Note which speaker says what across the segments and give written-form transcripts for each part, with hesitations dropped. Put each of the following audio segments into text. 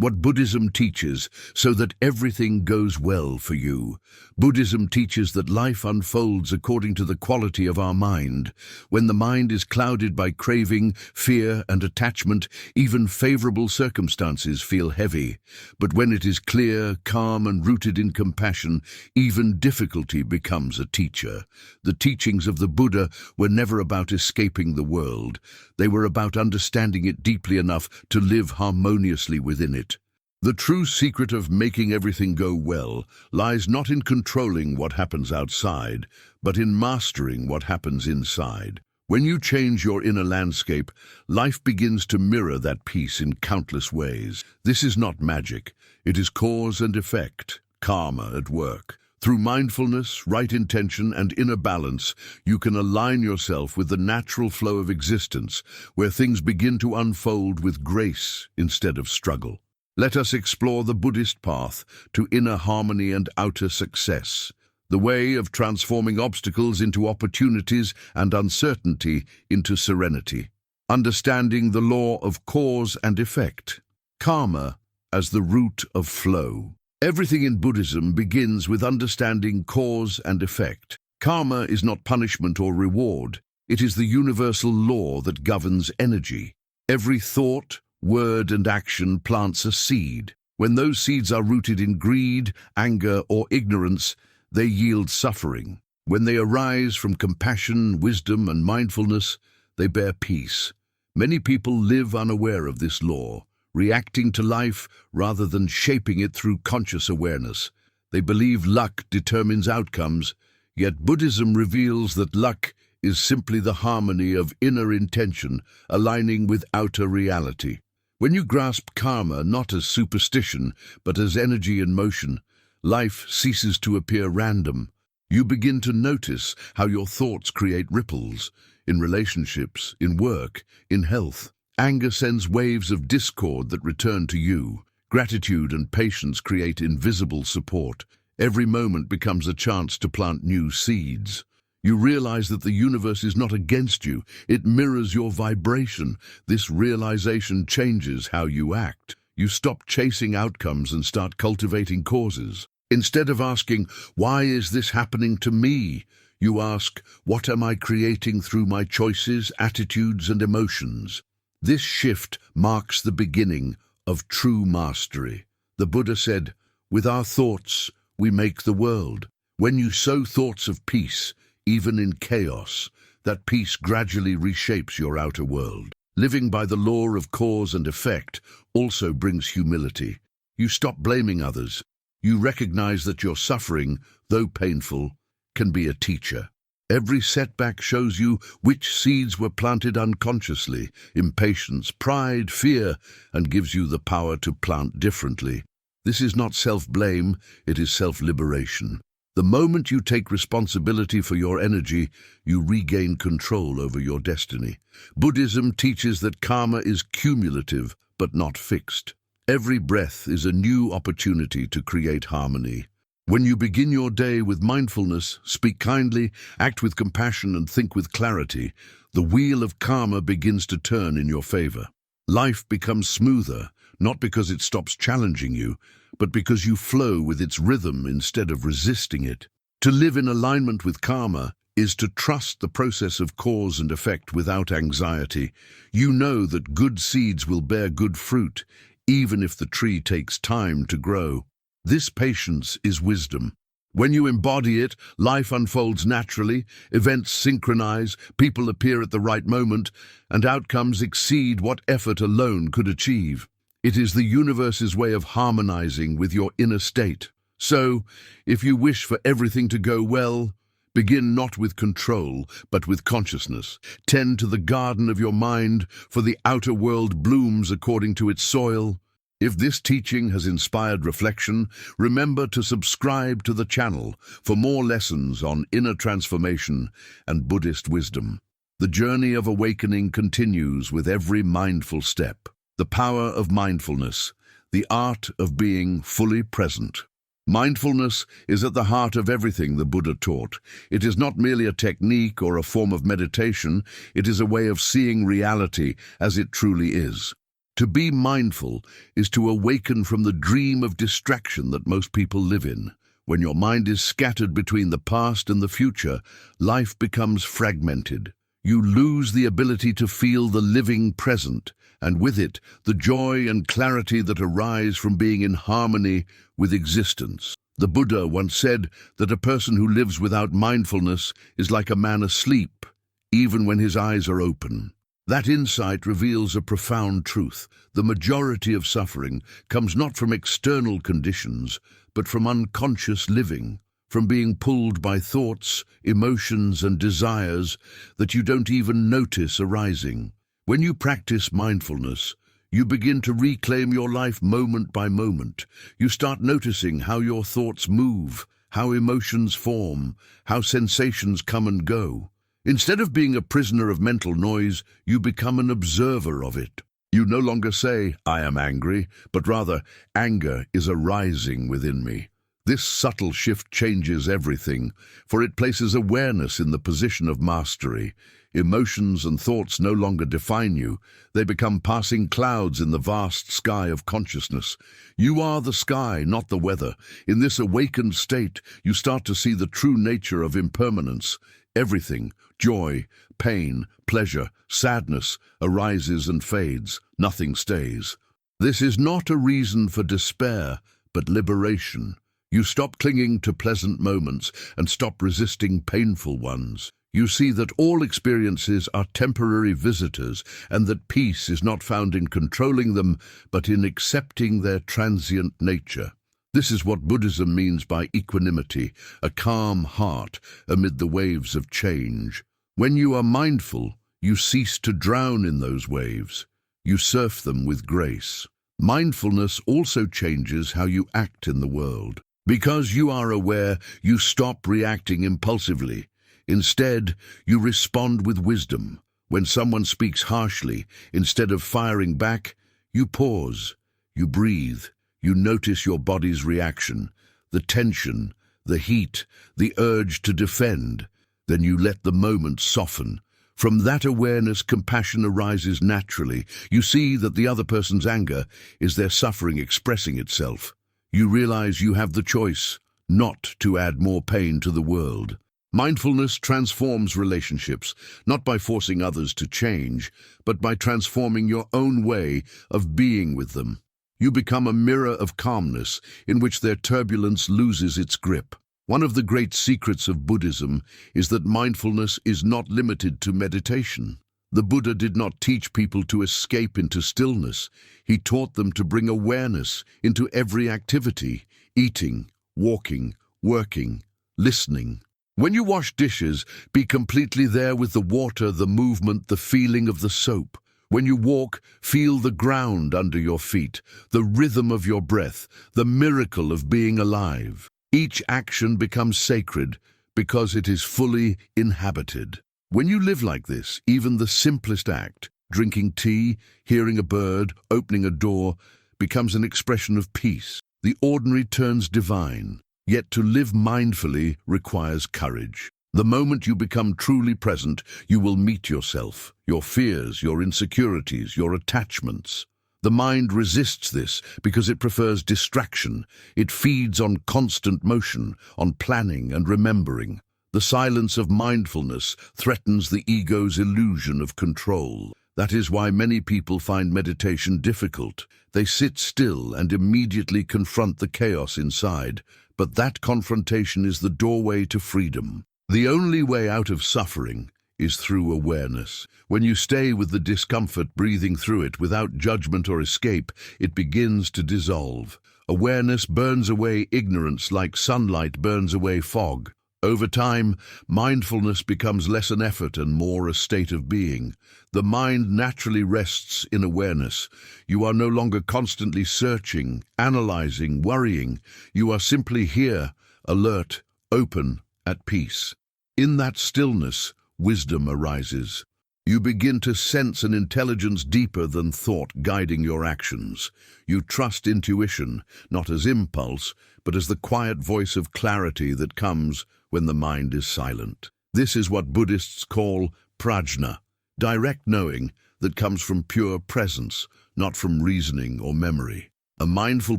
Speaker 1: what Buddhism teaches so that everything goes well for you. Buddhism teaches that life unfolds according to the quality of our mind. When the mind is clouded by craving, fear, and attachment, even favorable circumstances feel heavy. But when it is clear, calm, and rooted in compassion, even difficulty becomes a teacher. The teachings of the Buddha were never about escaping the world. They were about understanding it deeply enough to live harmoniously within it. The true secret of making everything go well lies not in controlling what happens outside, but in mastering what happens inside. When you change your inner landscape, life begins to mirror that peace in countless ways. This is not magic. It is cause and effect, karma at work. Through mindfulness, right intention, and inner balance, you can align yourself with the natural flow of existence, where things begin to unfold with grace instead of struggle. Let us explore the Buddhist path to inner harmony and outer success, the way of transforming obstacles into opportunities and uncertainty into serenity. Understanding the law of cause and effect, karma as the root of flow. Everything in Buddhism begins with understanding cause and effect. Karma is not punishment or reward. It is the universal law that governs energy. Every thought, word, and action plants a seed. When those seeds are rooted in greed, anger, or ignorance, they yield suffering. When they arise from compassion, wisdom, and mindfulness, they bear peace. Many people live unaware of this law, reacting to life rather than shaping it through conscious awareness. They believe luck determines outcomes, yet Buddhism reveals that luck is simply the harmony of inner intention aligning with outer reality. When you grasp karma not as superstition, but as energy in motion, life ceases to appear random. You begin to notice how your thoughts create ripples in relationships, in work, in health. Anger sends waves of discord that return to you. Gratitude and patience create invisible support. Every moment becomes a chance to plant new seeds. You realize that the universe is not against you. It mirrors your vibration. This realization changes how you act. You stop chasing outcomes and start cultivating causes. Instead of asking, "Why is this happening to me?" you ask, "What am I creating through my choices, attitudes, and emotions?" This shift marks the beginning of true mastery. The Buddha said, "With our thoughts, we make the world." When you sow thoughts of peace, even in chaos, that peace gradually reshapes your outer world. Living by the law of cause and effect also brings humility. You stop blaming others. You recognize that your suffering, though painful, can be a teacher. Every setback shows you which seeds were planted unconsciously, impatience, pride, fear, and gives you the power to plant differently. This is not self-blame, it is self-liberation. The moment you take responsibility for your energy, you regain control over your destiny. Buddhism teaches that karma is cumulative, but not fixed. Every breath is a new opportunity to create harmony. When you begin your day with mindfulness, speak kindly, act with compassion, and think with clarity, the wheel of karma begins to turn in your favor. Life becomes smoother, not because it stops challenging you, but because you flow with its rhythm instead of resisting it. To live in alignment with karma is to trust the process of cause and effect without anxiety. You know that good seeds will bear good fruit, even if the tree takes time to grow. This patience is wisdom. When you embody it, life unfolds naturally, events synchronize, people appear at the right moment, and outcomes exceed what effort alone could achieve. It is the universe's way of harmonizing with your inner state. So, if you wish for everything to go well, begin not with control, but with consciousness. Tend to the garden of your mind, for the outer world blooms according to its soil. If this teaching has inspired reflection, remember to subscribe to the channel for more lessons on inner transformation and Buddhist wisdom. The journey of awakening continues with every mindful step. The power of mindfulness, the art of being fully present. Mindfulness is at the heart of everything the Buddha taught. It is not merely a technique or a form of meditation, it is a way of seeing reality as it truly is. To be mindful is to awaken from the dream of distraction that most people live in. When your mind is scattered between the past and the future, life becomes fragmented. You lose the ability to feel the living present, and with it, the joy and clarity that arise from being in harmony with existence. The Buddha once said that a person who lives without mindfulness is like a man asleep, even when his eyes are open. That insight reveals a profound truth. The majority of suffering comes not from external conditions, but from unconscious living, from being pulled by thoughts, emotions, and desires that you don't even notice arising. When you practice mindfulness, you begin to reclaim your life moment by moment. You start noticing how your thoughts move, how emotions form, how sensations come and go. Instead of being a prisoner of mental noise, you become an observer of it. You no longer say, "I am angry," but rather, "Anger is arising within me." This subtle shift changes everything, for it places awareness in the position of mastery. Emotions and thoughts no longer define you. They become passing clouds in the vast sky of consciousness. You are the sky, not the weather. In this awakened state, you start to see the true nature of impermanence. Everything, joy, pain, pleasure, sadness, arises and fades. Nothing stays. This is not a reason for despair, but liberation. You stop clinging to pleasant moments and stop resisting painful ones. You see that all experiences are temporary visitors and that peace is not found in controlling them, but in accepting their transient nature. This is what Buddhism means by equanimity, a calm heart amid the waves of change. When you are mindful, you cease to drown in those waves. You surf them with grace. Mindfulness also changes how you act in the world. Because you are aware, you stop reacting impulsively. Instead, you respond with wisdom. When someone speaks harshly, instead of firing back, you pause, you breathe, you notice your body's reaction, the tension, the heat, the urge to defend. Then you let the moment soften. From that awareness, compassion arises naturally. You see that the other person's anger is their suffering expressing itself. You realize you have the choice not to add more pain to the world. Mindfulness transforms relationships, not by forcing others to change, but by transforming your own way of being with them. You become a mirror of calmness in which their turbulence loses its grip. One of the great secrets of Buddhism is that mindfulness is not limited to meditation. The Buddha did not teach people to escape into stillness. He taught them to bring awareness into every activity: eating, walking, working, listening. When you wash dishes, be completely there with the water, the movement, the feeling of the soap. When you walk, feel the ground under your feet, the rhythm of your breath, the miracle of being alive. Each action becomes sacred because it is fully inhabited. When you live like this, even the simplest act, drinking tea, hearing a bird, opening a door, becomes an expression of peace. The ordinary turns divine. Yet to live mindfully requires courage. The moment you become truly present, you will meet yourself, your fears, your insecurities, your attachments. The mind resists this because it prefers distraction. It feeds on constant motion, on planning and remembering. The silence of mindfulness threatens the ego's illusion of control. That is why many people find meditation difficult. They sit still and immediately confront the chaos inside. But that confrontation is the doorway to freedom. The only way out of suffering is through awareness. When you stay with the discomfort, breathing through it without judgment or escape, it begins to dissolve. Awareness burns away ignorance like sunlight burns away fog. Over time, mindfulness becomes less an effort and more a state of being. The mind naturally rests in awareness. You are no longer constantly searching, analyzing, worrying. You are simply here, alert, open, at peace. In that stillness, wisdom arises. You begin to sense an intelligence deeper than thought guiding your actions. You trust intuition, not as impulse, but as the quiet voice of clarity that comes when the mind is silent. This is what Buddhists call prajna, direct knowing, that comes from pure presence, not from reasoning or memory. A mindful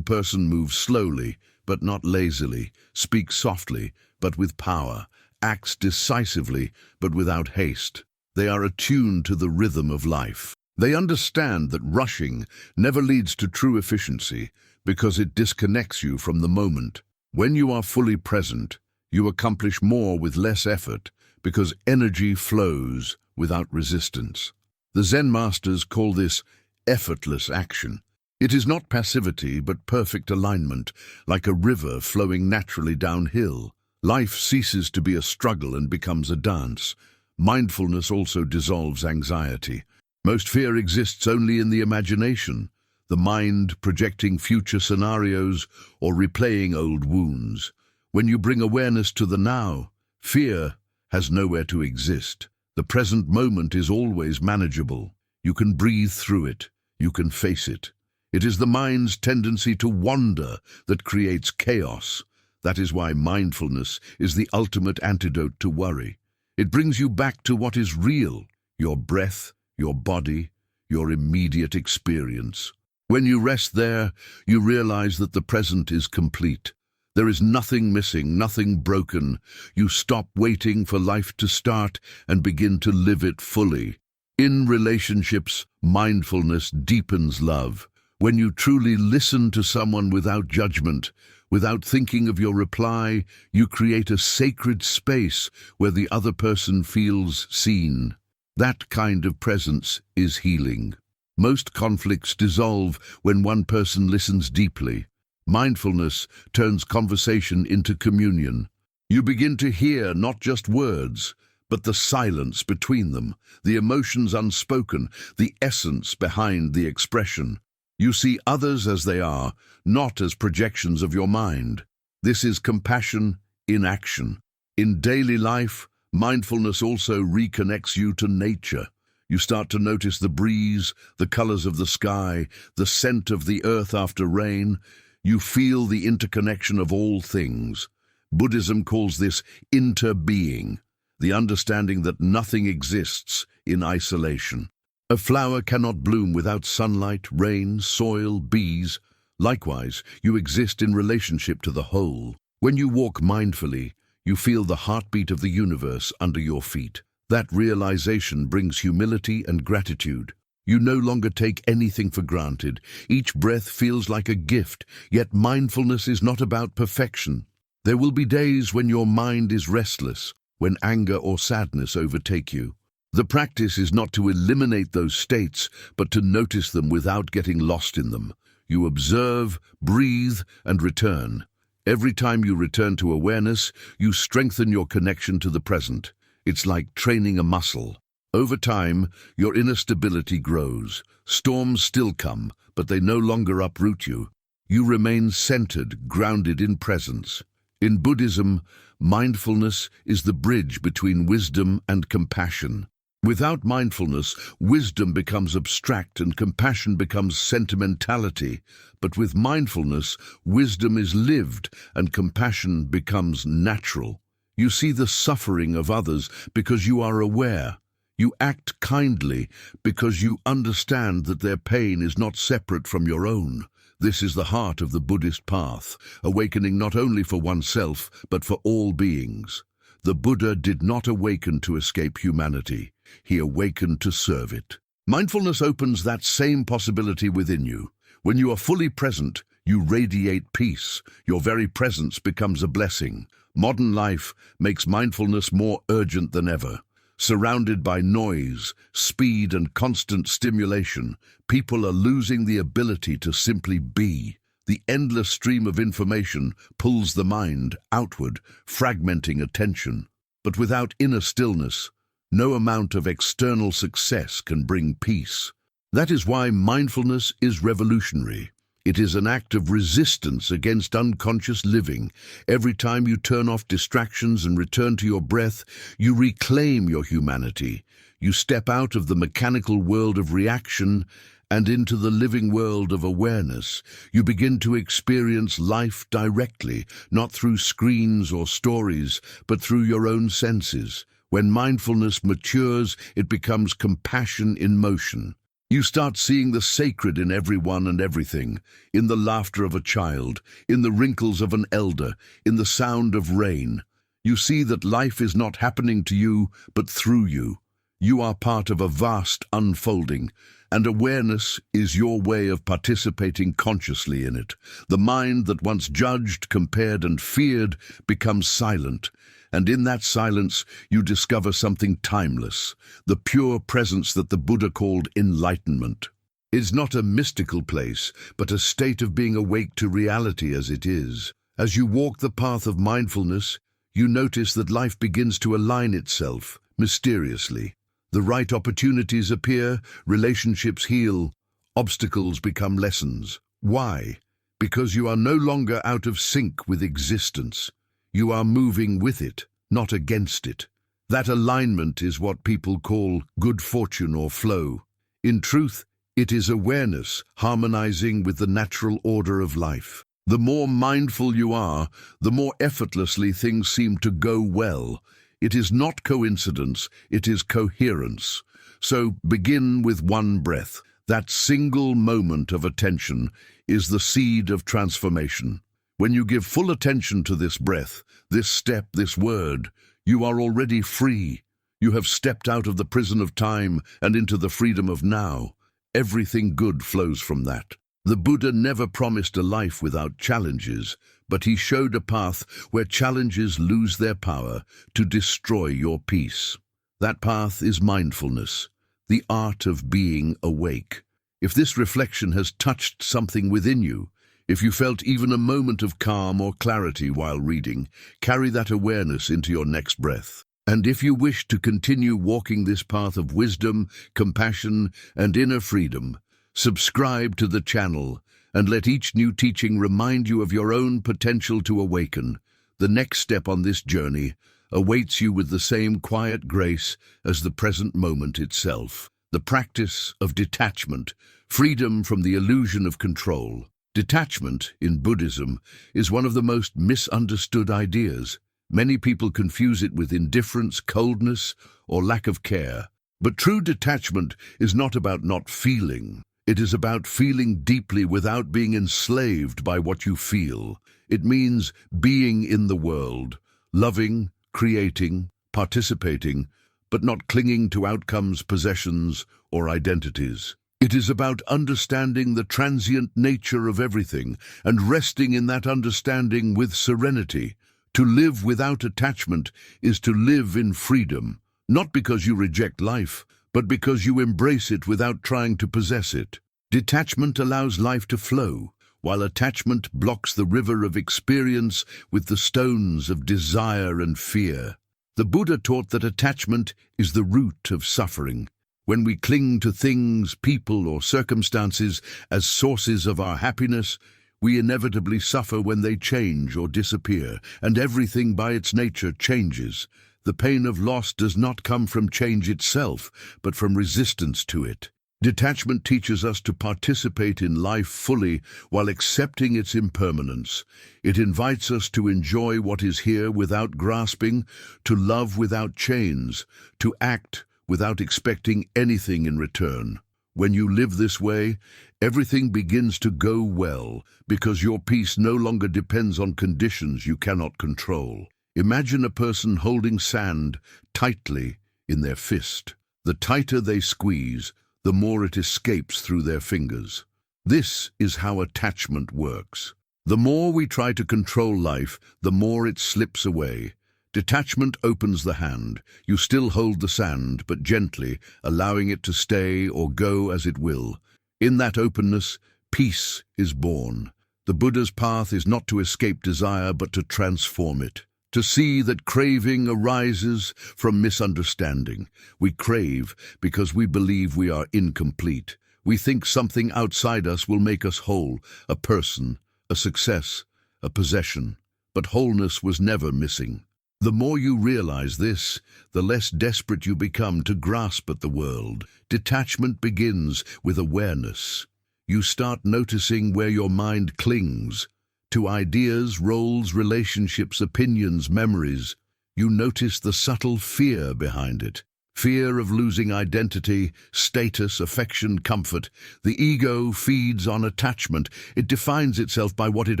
Speaker 1: person moves slowly, but not lazily, speaks softly, but with power, acts decisively, but without haste. They are attuned to the rhythm of life. They understand that rushing never leads to true efficiency because it disconnects you from the moment. When you are fully present, you accomplish more with less effort because energy flows without resistance. The Zen masters call this effortless action. It is not passivity but perfect alignment, like a river flowing naturally downhill. Life ceases to be a struggle and becomes a dance. Mindfulness also dissolves anxiety. Most fear exists only in the imagination, the mind projecting future scenarios or replaying old wounds. When you bring awareness to the now, fear has nowhere to exist. The present moment is always manageable. You can breathe through it. You can face it. It is the mind's tendency to wander that creates chaos. That is why mindfulness is the ultimate antidote to worry. It brings you back to what is real, your breath, your body, your immediate experience. When you rest there, you realize that the present is complete. There is nothing missing, nothing broken. You stop waiting for life to start and begin to live it fully. In relationships, mindfulness deepens love. When you truly listen to someone without judgment, without thinking of your reply, you create a sacred space where the other person feels seen. That kind of presence is healing. Most conflicts dissolve when one person listens deeply. Mindfulness turns conversation into communion. You begin to hear not just words, but the silence between them, the emotions unspoken, the essence behind the expression. You see others as they are, not as projections of your mind. This is compassion in action. In daily life, mindfulness also reconnects you to nature. You start to notice the breeze, the colors of the sky, the scent of the earth after rain. You feel the interconnection of all things. Buddhism calls this interbeing, the understanding that nothing exists in isolation. A flower cannot bloom without sunlight, rain, soil, bees. Likewise, you exist in relationship to the whole. When you walk mindfully, you feel the heartbeat of the universe under your feet. That realization brings humility and gratitude. You no longer take anything for granted. Each breath feels like a gift, yet mindfulness is not about perfection. There will be days when your mind is restless, when anger or sadness overtake you. The practice is not to eliminate those states, but to notice them without getting lost in them. You observe, breathe, and return. Every time you return to awareness, you strengthen your connection to the present. It's like training a muscle. Over time, your inner stability grows. Storms still come, but they no longer uproot you. You remain centered, grounded in presence. In Buddhism, mindfulness is the bridge between wisdom and compassion. Without mindfulness, wisdom becomes abstract and compassion becomes sentimentality. But with mindfulness, wisdom is lived and compassion becomes natural. You see the suffering of others because you are aware. You act kindly because you understand that their pain is not separate from your own. This is the heart of the Buddhist path, awakening not only for oneself, but for all beings. The Buddha did not awaken to escape humanity. He awakened to serve it. Mindfulness opens that same possibility within you. When you are fully present, you radiate peace. Your very presence becomes a blessing. Modern life makes mindfulness more urgent than ever. Surrounded by noise, speed, and constant stimulation, people are losing the ability to simply be. The endless stream of information pulls the mind outward, fragmenting attention. But without inner stillness, no amount of external success can bring peace. That is why mindfulness is revolutionary. It is an act of resistance against unconscious living. Every time you turn off distractions and return to your breath, you reclaim your humanity. You step out of the mechanical world of reaction and into the living world of awareness. You begin to experience life directly, not through screens or stories, but through your own senses. When mindfulness matures, it becomes compassion in motion. You start seeing the sacred in everyone and everything, in the laughter of a child, in the wrinkles of an elder, in the sound of rain. You see that life is not happening to you, but through you. You are part of a vast unfolding, and awareness is your way of participating consciously in it. The mind that once judged, compared, and feared becomes silent, and in that silence you discover something timeless, the pure presence that the Buddha called enlightenment. It is not a mystical place, but a state of being awake to reality as it is. As you walk the path of mindfulness, you notice that life begins to align itself, mysteriously. The right opportunities appear, relationships heal, obstacles become lessons. Why? Because you are no longer out of sync with existence. You are moving with it, not against it. That alignment is what people call good fortune or flow. In truth, it is awareness harmonizing with the natural order of life. The more mindful you are, the more effortlessly things seem to go well. It is not coincidence, it is coherence. So begin with one breath. That single moment of attention is the seed of transformation. When you give full attention to this breath, this step, this word, you are already free. You have stepped out of the prison of time and into the freedom of now. Everything good flows from that. The Buddha never promised a life without challenges, but he showed a path where challenges lose their power to destroy your peace. That path is mindfulness, the art of being awake. If this reflection has touched something within you, if you felt even a moment of calm or clarity while reading, carry that awareness into your next breath. And if you wish to continue walking this path of wisdom, compassion, and inner freedom, subscribe to the channel and let each new teaching remind you of your own potential to awaken. The next step on this journey awaits you with the same quiet grace as the present moment itself. The practice of detachment, freedom from the illusion of control. Detachment, in Buddhism, is one of the most misunderstood ideas. Many people confuse it with indifference, coldness, or lack of care. But true detachment is not about not feeling. It is about feeling deeply without being enslaved by what you feel. It means being in the world, loving, creating, participating, but not clinging to outcomes, possessions, or identities. It is about understanding the transient nature of everything and resting in that understanding with serenity. To live without attachment is to live in freedom, not because you reject life, but because you embrace it without trying to possess it. Detachment allows life to flow, while attachment blocks the river of experience with the stones of desire and fear. The Buddha taught that attachment is the root of suffering. When we cling to things, people, or circumstances as sources of our happiness, we inevitably suffer when they change or disappear, and everything by its nature changes. The pain of loss does not come from change itself, but from resistance to it. Detachment teaches us to participate in life fully while accepting its impermanence. It invites us to enjoy what is here without grasping, to love without chains, to act without expecting anything in return. When you live this way, everything begins to go well, because your peace no longer depends on conditions you cannot control. Imagine a person holding sand tightly in their fist. The tighter they squeeze, the more it escapes through their fingers. This is how attachment works. The more we try to control life, the more it slips away. Detachment opens the hand. You still hold the sand, but gently, allowing it to stay or go as it will. In that openness, peace is born. The Buddha's path is not to escape desire, but to transform it. To see that craving arises from misunderstanding. We crave because we believe we are incomplete. We think something outside us will make us whole, a person, a success, a possession. But wholeness was never missing. The more you realize this, the less desperate you become to grasp at the world. Detachment begins with awareness. You start noticing where your mind clings, to ideas, roles, relationships, opinions, memories. you notice the subtle fear behind it. Fear of losing identity, status, affection, comfort. The ego feeds on attachment. It defines itself by what it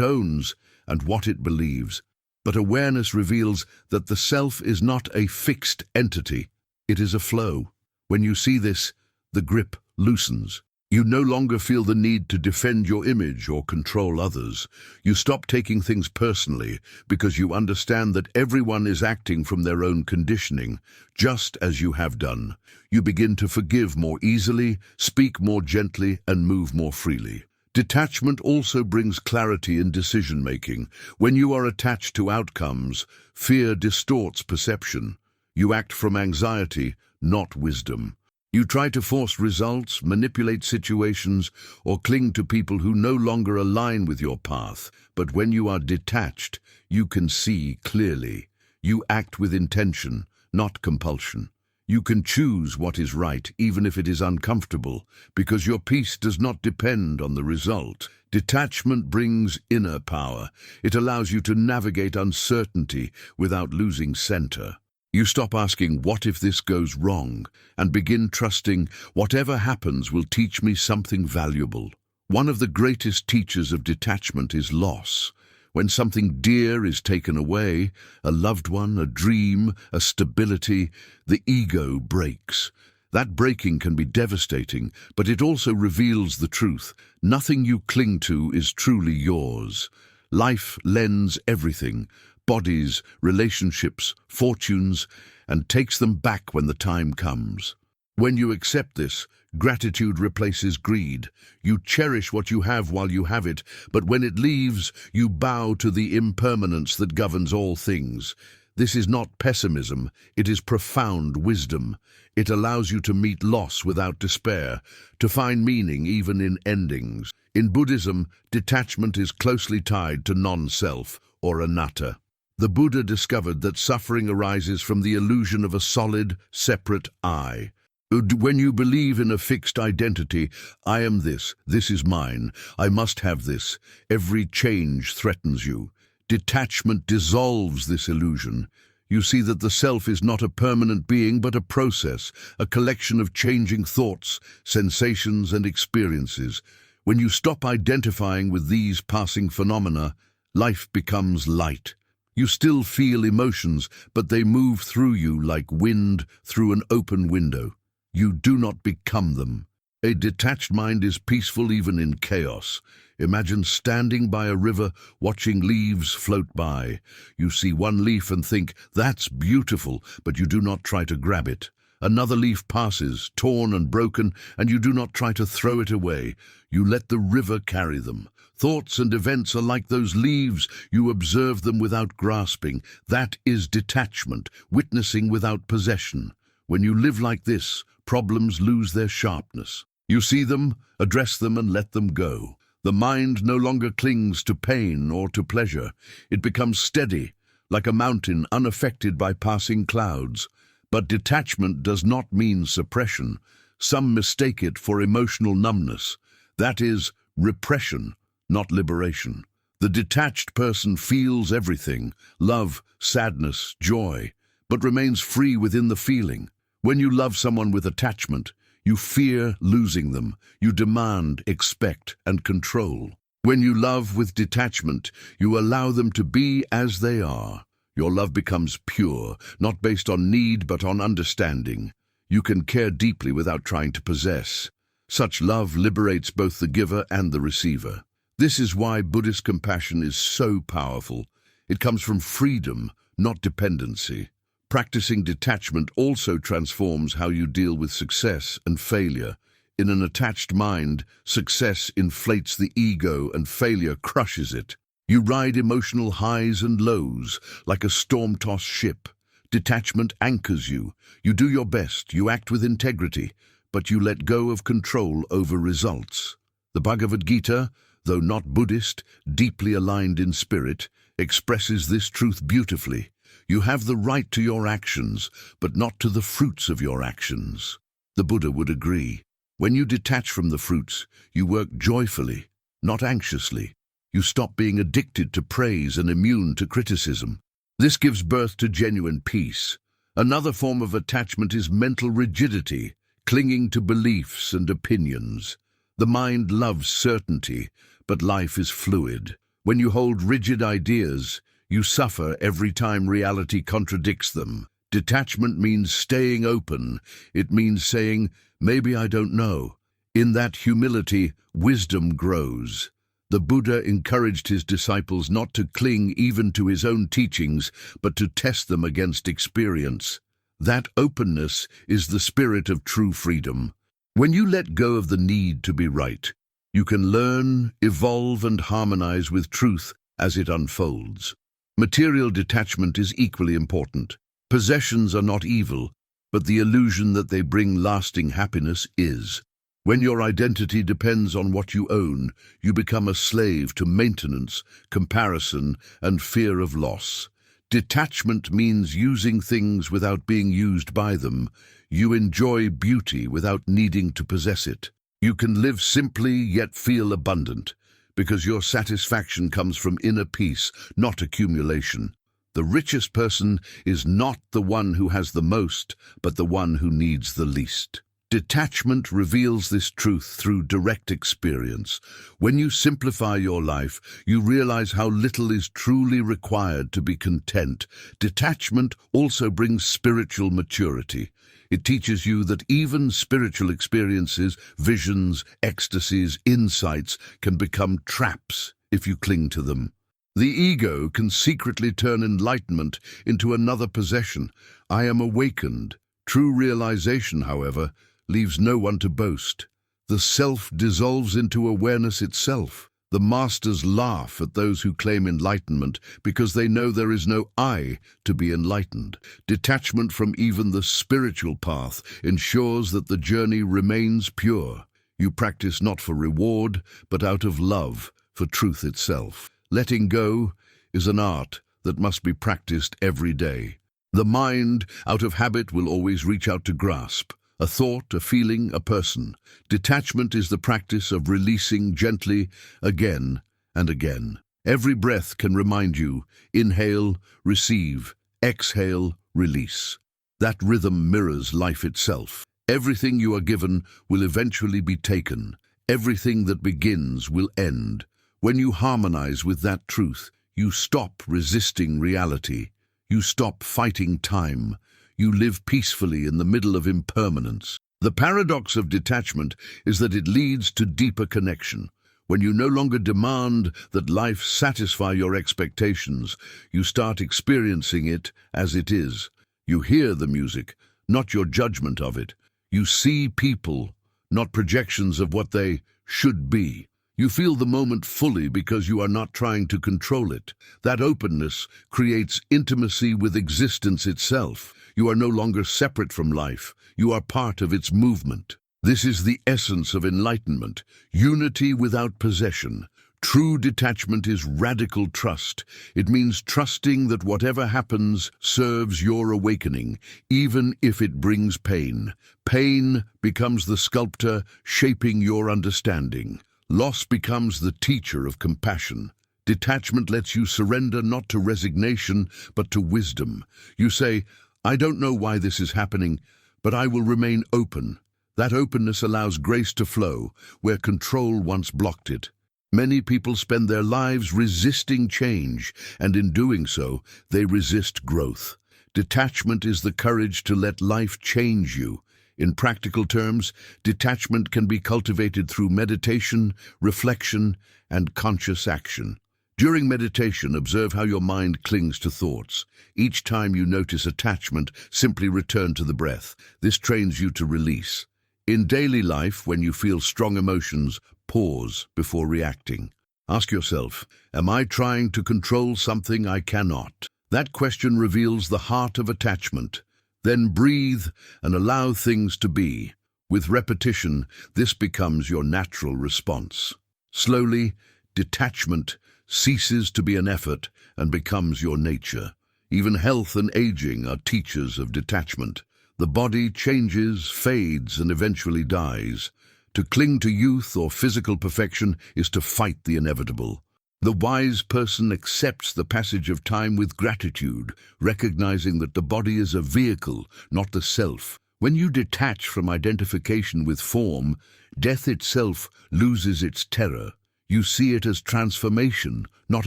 Speaker 1: owns and what it believes. But awareness reveals that the self is not a fixed entity. It is a flow. When you see this, the grip loosens. You no longer feel the need to defend your image or control others. You stop taking things personally because you understand that everyone is acting from their own conditioning, just as you have done. You begin to forgive more easily, speak more gently, and move more freely. Detachment also brings clarity in decision-making. When you are attached to outcomes, fear distorts perception. You act from anxiety, not wisdom. You try to force results, manipulate situations, or cling to people who no longer align with your path. But when you are detached, you can see clearly. You act with intention, not compulsion. You can choose what is right, even if it is uncomfortable, because your peace does not depend on the result. Detachment brings inner power. It allows you to navigate uncertainty without losing center. You stop asking, what if this goes wrong, and begin trusting, whatever happens will teach me something valuable. One of the greatest teachers of detachment is loss. When something dear is taken away, a loved one, a dream, a stability, the ego breaks. That breaking can be devastating, but it also reveals the truth. Nothing you cling to is truly yours. Life lends everything. Bodies, relationships, fortunes, and takes them back when the time comes. When you accept this, gratitude replaces greed. You cherish what you have while you have it, but when it leaves, you bow to the impermanence that governs all things. This is not pessimism, it is profound wisdom. It allows you to meet loss without despair, to find meaning even in endings. In Buddhism, detachment is closely tied to non-self, or anatta. The Buddha discovered that suffering arises from the illusion of a solid, separate I. When you believe in a fixed identity, I am this is mine, I must have this, every change threatens you. Detachment dissolves this illusion. You see that the self is not a permanent being but a process, a collection of changing thoughts, sensations, and experiences. When you stop identifying with these passing phenomena, life becomes light. You still feel emotions, but they move through you like wind through an open window. You do not become them. A detached mind is peaceful even in chaos. Imagine standing by a river, watching leaves float by. You see one leaf and think, that's beautiful, but you do not try to grab it. Another leaf passes, torn and broken, and you do not try to throw it away. You let the river carry them. Thoughts and events are like those leaves. You observe them without grasping. That is detachment, witnessing without possession. When you live like this, problems lose their sharpness. You see them, address them, and let them go. The mind no longer clings to pain or to pleasure. It becomes steady, like a mountain unaffected by passing clouds. But detachment does not mean suppression. Some mistake it for emotional numbness. That is repression, not liberation. The detached person feels everything, love, sadness, joy, but remains free within the feeling. When you love someone with attachment, you fear losing them. You demand, expect, and control. When you love with detachment, you allow them to be as they are. Your love becomes pure, not based on need but on understanding. You can care deeply without trying to possess. Such love liberates both the giver and the receiver. This is why Buddhist compassion is so powerful. It comes from freedom, not dependency. Practicing detachment also transforms how you deal with success and failure. In an attached mind, success inflates the ego and failure crushes it. You ride emotional highs and lows like a storm-tossed ship. Detachment anchors you. You do your best, you act with integrity, but you let go of control over results. The Bhagavad Gita, though not Buddhist, deeply aligned in spirit, expresses this truth beautifully. You have the right to your actions, but not to the fruits of your actions. The Buddha would agree. When you detach from the fruits, you work joyfully, not anxiously. You stop being addicted to praise and immune to criticism. This gives birth to genuine peace. Another form of attachment is mental rigidity, clinging to beliefs and opinions. The mind loves certainty, but life is fluid. When you hold rigid ideas, you suffer every time reality contradicts them. Detachment means staying open. It means saying, maybe I don't know. In that humility, wisdom grows. The Buddha encouraged his disciples not to cling even to his own teachings, but to test them against experience. That openness is the spirit of true freedom. When you let go of the need to be right, you can learn, evolve, and harmonize with truth as it unfolds. Material detachment is equally important. Possessions are not evil, but the illusion that they bring lasting happiness is. When your identity depends on what you own, you become a slave to maintenance, comparison, and fear of loss. Detachment means using things without being used by them. You enjoy beauty without needing to possess it. You can live simply yet feel abundant, because your satisfaction comes from inner peace, not accumulation. The richest person is not the one who has the most, but the one who needs the least. Detachment reveals this truth through direct experience. When you simplify your life, you realize how little is truly required to be content. Detachment also brings spiritual maturity. It teaches you that even spiritual experiences, visions, ecstasies, insights can become traps if you cling to them. The ego can secretly turn enlightenment into another possession. I am awakened. True realization, however, leaves no one to boast. The self dissolves into awareness itself. The masters laugh at those who claim enlightenment because they know there is no I to be enlightened. Detachment from even the spiritual path ensures that the journey remains pure. You practice not for reward, but out of love for truth itself. Letting go is an art that must be practiced every day. The mind, out of habit, will always reach out to grasp a thought, a feeling, a person. Detachment is the practice of releasing gently again and again. Every breath can remind you, inhale, receive, exhale, release. That rhythm mirrors life itself. Everything you are given will eventually be taken. Everything that begins will end. When you harmonize with that truth, you stop resisting reality. You stop fighting time. You live peacefully in the middle of impermanence. The paradox of detachment is that it leads to deeper connection. When you no longer demand that life satisfy your expectations, you start experiencing it as it is. You hear the music, not your judgment of it. You see people, not projections of what they should be. You feel the moment fully because you are not trying to control it. That openness creates intimacy with existence itself. You are no longer separate from life. You are part of its movement. This is the essence of enlightenment, unity without possession. True detachment is radical trust. It means trusting that whatever happens serves your awakening, even if it brings pain. Pain becomes the sculptor shaping your understanding. Loss becomes the teacher of compassion. Detachment lets you surrender not to resignation, but to wisdom. You say, I don't know why this is happening, but I will remain open. That openness allows grace to flow where control once blocked it. Many people spend their lives resisting change, and in doing so, they resist growth. Detachment is the courage to let life change you. In practical terms, detachment can be cultivated through meditation, reflection, and conscious action. During meditation, observe how your mind clings to thoughts. Each time you notice attachment, simply return to the breath. This trains you to release. In daily life, when you feel strong emotions, pause before reacting. Ask yourself, am I trying to control something I cannot? That question reveals the heart of attachment. Then breathe and allow things to be. With repetition, this becomes your natural response. Slowly, detachment ceases to be an effort and becomes your nature. Even health and aging are teachers of detachment. The body changes, fades, and eventually dies. To cling to youth or physical perfection is to fight the inevitable. The wise person accepts the passage of time with gratitude, recognizing that the body is a vehicle, not the self. When you detach from identification with form, death itself loses its terror. You see it as transformation, not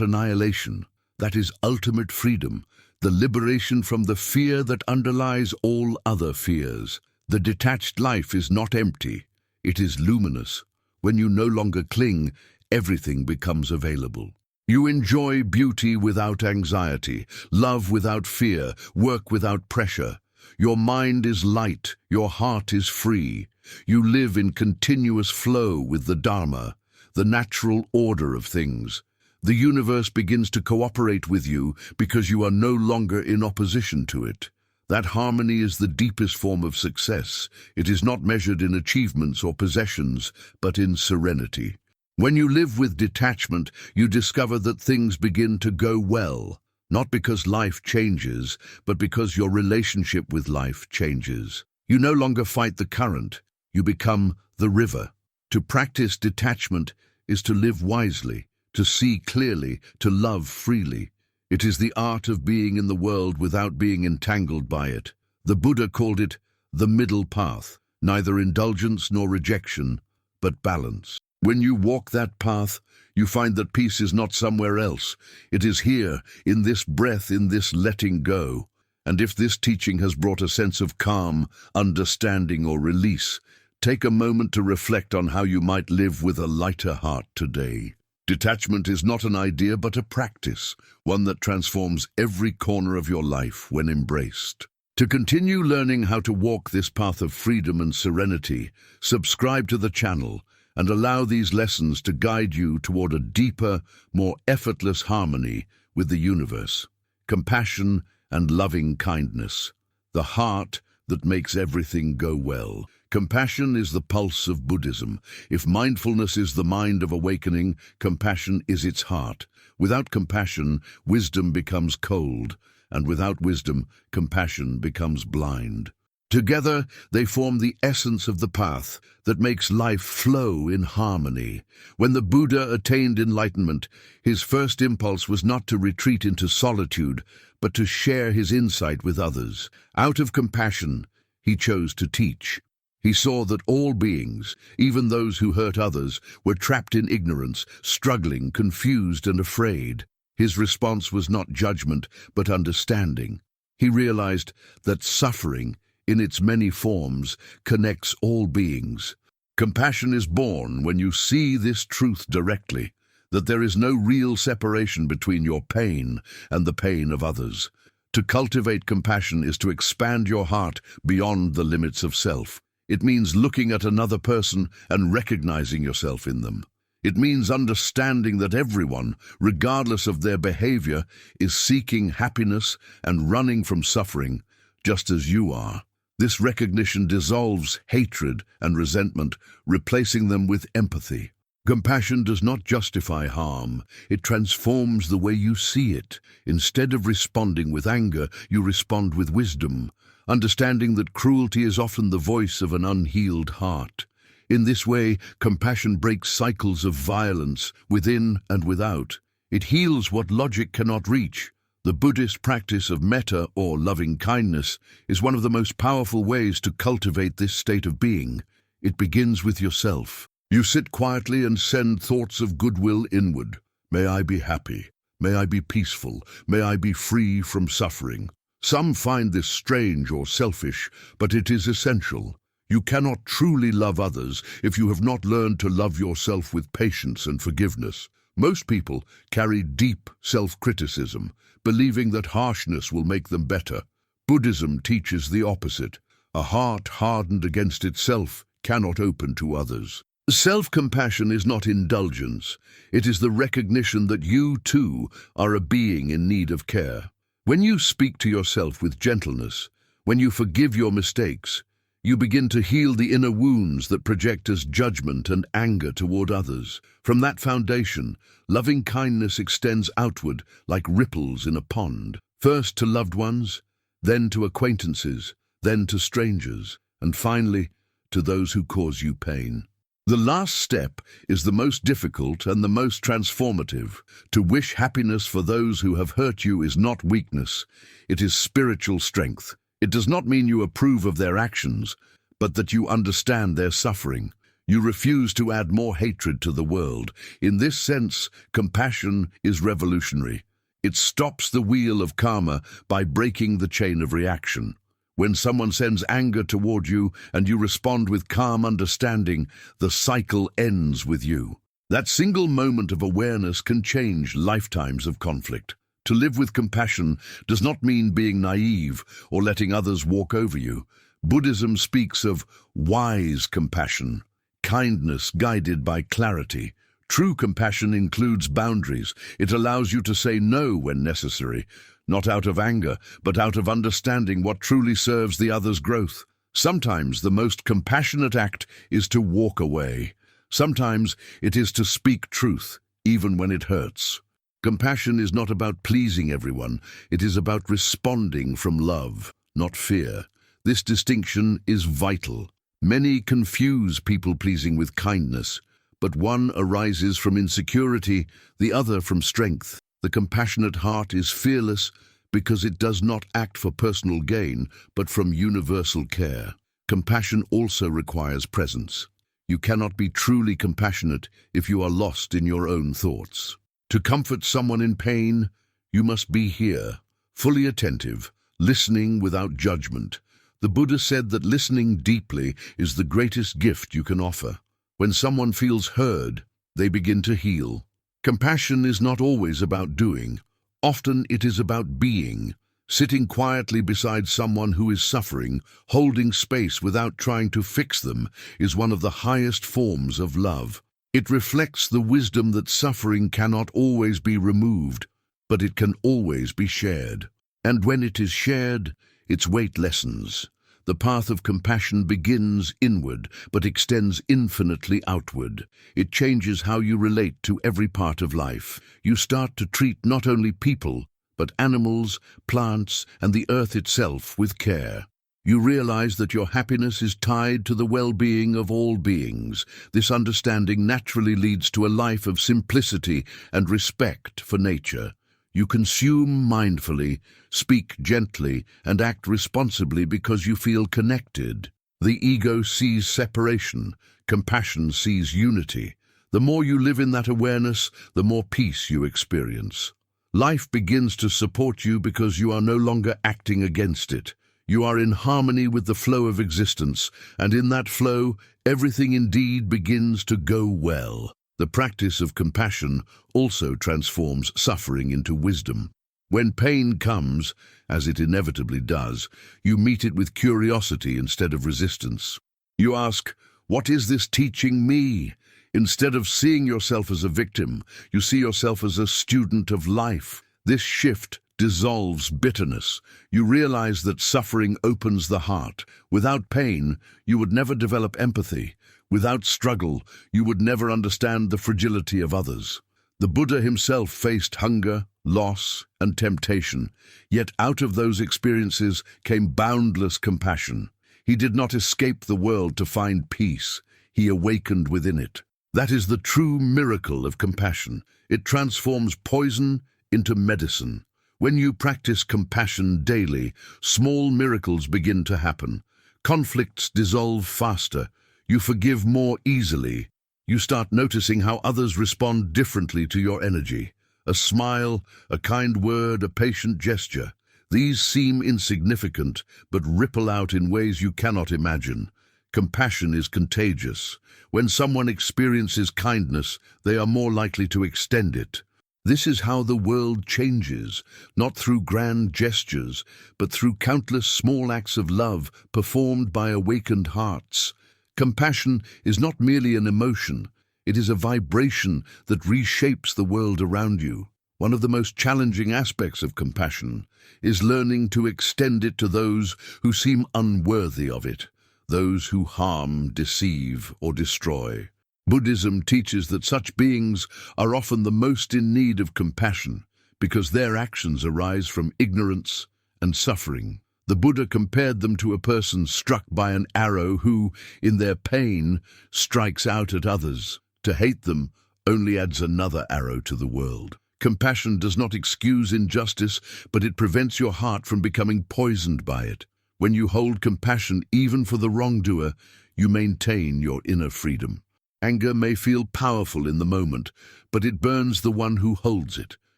Speaker 1: annihilation. That is ultimate freedom, the liberation from the fear that underlies all other fears. The detached life is not empty, it is luminous. When you no longer cling, everything becomes available. You enjoy beauty without anxiety, love without fear, work without pressure. Your mind is light, your heart is free. You live in continuous flow with the Dharma, the natural order of things. The universe begins to cooperate with you because you are no longer in opposition to it. That harmony is the deepest form of success. It is not measured in achievements or possessions, but in serenity. When you live with detachment, you discover that things begin to go well, not because life changes, but because your relationship with life changes. You no longer fight the current, you become the river. To practice detachment is to live wisely, to see clearly, to love freely. It is the art of being in the world without being entangled by it. The Buddha called it the middle path, neither indulgence nor rejection, but balance. When you walk that path, you find that peace is not somewhere else. It is here, in this breath, in this letting go. And if this teaching has brought a sense of calm, understanding, or release, take a moment to reflect on how you might live with a lighter heart today. Detachment is not an idea but a practice, one that transforms every corner of your life when embraced. To continue learning how to walk this path of freedom and serenity, subscribe to the channel and allow these lessons to guide you toward a deeper, more effortless harmony with the universe. Compassion and loving kindness, the heart that makes everything go well. Compassion is the pulse of Buddhism. If mindfulness is the mind of awakening, compassion is its heart. Without compassion, wisdom becomes cold, and without wisdom, compassion becomes blind. Together, they form the essence of the path that makes life flow in harmony. When the Buddha attained enlightenment, his first impulse was not to retreat into solitude, but to share his insight with others. Out of compassion, he chose to teach. He saw that all beings, even those who hurt others, were trapped in ignorance, struggling, confused, and afraid. His response was not judgment, but understanding. He realized that suffering, in its many forms, connects all beings. Compassion is born when you see this truth directly, that there is no real separation between your pain and the pain of others. To cultivate compassion is to expand your heart beyond the limits of self. It means looking at another person and recognizing yourself in them. It means understanding that everyone, regardless of their behavior, is seeking happiness and running from suffering, just as you are. This recognition dissolves hatred and resentment, replacing them with empathy. Compassion does not justify harm, it transforms the way you see it. Instead of responding with anger, you respond with wisdom, understanding that cruelty is often the voice of an unhealed heart. In this way, compassion breaks cycles of violence within and without. It heals what logic cannot reach. The Buddhist practice of metta, or loving kindness, is one of the most powerful ways to cultivate this state of being. It begins with yourself. You sit quietly and send thoughts of goodwill inward. May I be happy. May I be peaceful. May I be free from suffering. Some find this strange or selfish, but it is essential. You cannot truly love others if you have not learned to love yourself with patience and forgiveness. Most people carry deep self-criticism, believing that harshness will make them better. Buddhism teaches the opposite. A heart hardened against itself cannot open to others. Self-compassion is not indulgence. It is the recognition that you, too, are a being in need of care. When you speak to yourself with gentleness, when you forgive your mistakes, you begin to heal the inner wounds that project as judgment and anger toward others. From that foundation, loving kindness extends outward like ripples in a pond, first to loved ones, then to acquaintances, then to strangers, and finally to those who cause you pain. The last step is the most difficult and the most transformative. To wish happiness for those who have hurt you is not weakness, it is spiritual strength. It does not mean you approve of their actions, but that you understand their suffering. You refuse to add more hatred to the world. In this sense, compassion is revolutionary. It stops the wheel of karma by breaking the chain of reaction. When someone sends anger toward you and you respond with calm understanding, the cycle ends with you. That single moment of awareness can change lifetimes of conflict. To live with compassion does not mean being naive or letting others walk over you. Buddhism speaks of wise compassion, kindness guided by clarity. True compassion includes boundaries. It allows you to say no when necessary, not out of anger, but out of understanding what truly serves the other's growth. Sometimes the most compassionate act is to walk away. Sometimes it is to speak truth, even when it hurts. Compassion is not about pleasing everyone. It is about responding from love, not fear. This distinction is vital. Many confuse people-pleasing with kindness, but one arises from insecurity, the other from strength. The compassionate heart is fearless because it does not act for personal gain, but from universal care. Compassion also requires presence. You cannot be truly compassionate if you are lost in your own thoughts. To comfort someone in pain, you must be here, fully attentive, listening without judgment. The Buddha said that listening deeply is the greatest gift you can offer. When someone feels heard, they begin to heal. Compassion is not always about doing. Often it is about being. Sitting quietly beside someone who is suffering, holding space without trying to fix them, is one of the highest forms of love. It reflects the wisdom that suffering cannot always be removed, but it can always be shared. And when it is shared, its weight lessens. The path of compassion begins inward, but extends infinitely outward. It changes how you relate to every part of life. You start to treat not only people, but animals, plants, and the earth itself with care. You realize that your happiness is tied to the well-being of all beings. This understanding naturally leads to a life of simplicity and respect for nature. You consume mindfully, speak gently, and act responsibly because you feel connected. The ego sees separation, compassion sees unity. The more you live in that awareness, the more peace you experience. Life begins to support you because you are no longer acting against it. You are in harmony with the flow of existence, and in that flow, everything indeed begins to go well. The practice of compassion also transforms suffering into wisdom. When pain comes, as it inevitably does, you meet it with curiosity instead of resistance. You ask, "What is this teaching me?" Instead of seeing yourself as a victim, you see yourself as a student of life. This shift dissolves bitterness. You realize that suffering opens the heart. Without pain, you would never develop empathy. Without struggle, you would never understand the fragility of others. The Buddha himself faced hunger, loss, and temptation, yet out of those experiences came boundless compassion. He did not escape the world to find peace. He awakened within it. That is the true miracle of compassion. It transforms poison into medicine. When you practice compassion daily, small miracles begin to happen. Conflicts dissolve faster. You forgive more easily. You start noticing how others respond differently to your energy. A smile, a kind word, a patient gesture. These seem insignificant, but ripple out in ways you cannot imagine. Compassion is contagious. When someone experiences kindness, they are more likely to extend it. This is how the world changes, not through grand gestures, but through countless small acts of love performed by awakened hearts. Compassion is not merely an emotion, it is a vibration that reshapes the world around you. One of the most challenging aspects of compassion is learning to extend it to those who seem unworthy of it, those who harm, deceive, or destroy. Buddhism teaches that such beings are often the most in need of compassion because their actions arise from ignorance and suffering. The Buddha compared them to a person struck by an arrow who, in their pain, strikes out at others. To hate them only adds another arrow to the world. Compassion does not excuse injustice, but it prevents your heart from becoming poisoned by it. When you hold compassion even for the wrongdoer, you maintain your inner freedom. Anger may feel powerful in the moment, but it burns the one who holds it.